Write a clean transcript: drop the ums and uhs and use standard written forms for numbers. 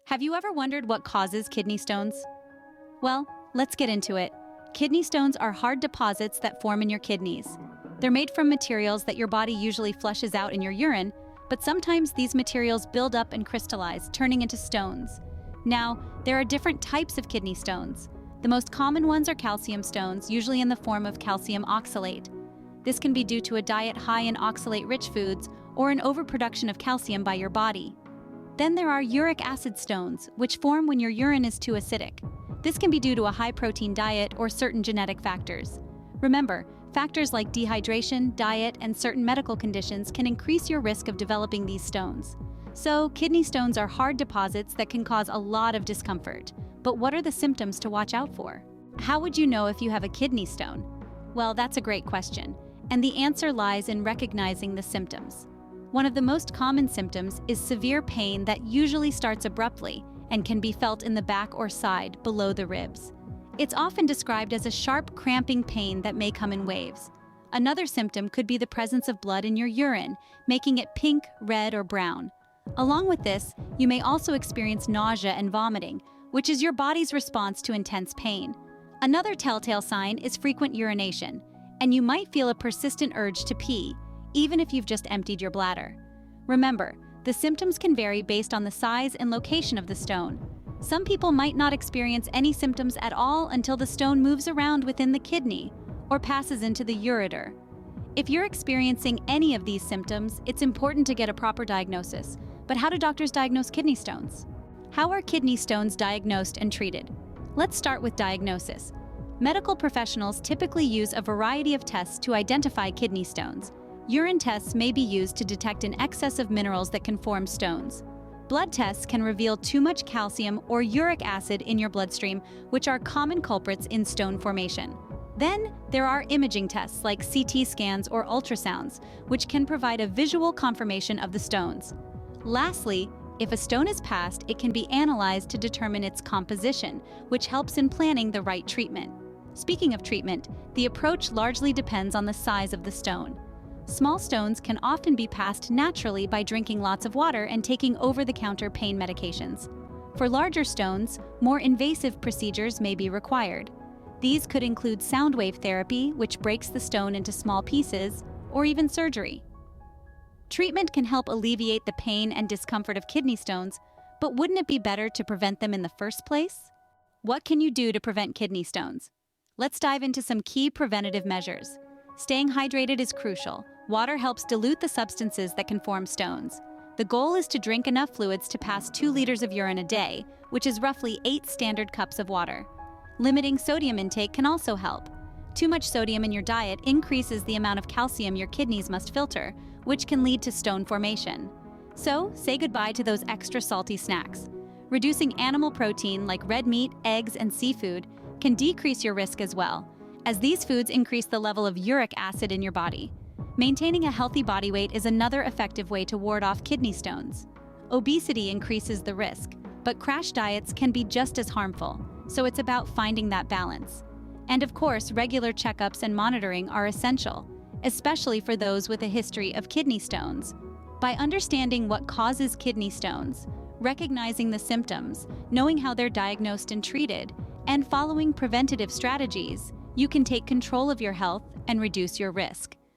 Have you ever wondered what causes kidney stones? Well, let's get into it. Kidney stones are hard deposits that form in your kidneys. They're made from materials that your body usually flushes out in your urine, but sometimes these materials build up and crystallize, turning into stones. Now, there are different types of kidney stones. The most common ones are calcium stones, usually in the form of calcium oxalate. This can be due to a diet high in oxalate-rich foods or an overproduction of calcium by your body. Then there are uric acid stones, which form when your urine is too acidic. This can be due to a high-protein diet or certain genetic factors. Remember, factors like dehydration, diet, and certain medical conditions can increase your risk of developing these stones. So, kidney stones are hard deposits that can cause a lot of discomfort. But what are the symptoms to watch out for? How would you know if you have a kidney stone? Well, that's a great question, and the answer lies in recognizing the symptoms. One of the most common symptoms is severe pain that usually starts abruptly and can be felt in the back or side below the ribs. It's often described as a sharp, cramping pain that may come in waves. Another symptom could be the presence of blood in your urine, making it pink, red, or brown. Along with this, you may also experience nausea and vomiting, which is your body's response to intense pain. Another telltale sign is frequent urination, and you might feel a persistent urge to pee, even if you've just emptied your bladder. Remember, the symptoms can vary based on the size and location of the stone. Some people might not experience any symptoms at all until the stone moves around within the kidney or passes into the ureter. If you're experiencing any of these symptoms, it's important to get a proper diagnosis. But how do doctors diagnose kidney stones? How are kidney stones diagnosed and treated? Let's start with diagnosis. Medical professionals typically use a variety of tests to identify kidney stones. Urine tests may be used to detect an excess of minerals that can form stones. Blood tests can reveal too much calcium or uric acid in your bloodstream, which are common culprits in stone formation. Then, there are imaging tests like CT scans or ultrasounds, which can provide a visual confirmation of the stones. Lastly, if a stone is passed, it can be analyzed to determine its composition, which helps in planning the right treatment. Speaking of treatment, the approach largely depends on the size of the stone. Small stones can often be passed naturally by drinking lots of water and taking over-the-counter pain medications. For larger stones, more invasive procedures may be required. These could include sound wave therapy, which breaks the stone into small pieces, or even surgery. Treatment can help alleviate the pain and discomfort of kidney stones, but wouldn't it be better to prevent them in the first place? What can you do to prevent kidney stones? Let's dive into some key preventative measures. Staying hydrated is crucial. Water helps dilute the substances that can form stones. The goal is to drink enough fluids to pass 2 liters of urine a day, which is roughly 8 standard cups of water. Limiting sodium intake can also help. Too much sodium in your diet increases the amount of calcium your kidneys must filter, which can lead to stone formation. So, say goodbye to those extra salty snacks. Reducing animal protein like red meat, eggs, and seafood can decrease your risk as well, as these foods increase the level of uric acid in your body. Maintaining a healthy body weight is another effective way to ward off kidney stones. Obesity increases the risk, but crash diets can be just as harmful, so it's about finding that balance. And of course, regular checkups and monitoring are essential, especially for those with a history of kidney stones. By understanding what causes kidney stones, recognizing the symptoms, knowing how they're diagnosed and treated, and following preventative strategies, you can take control of your health and reduce your risk.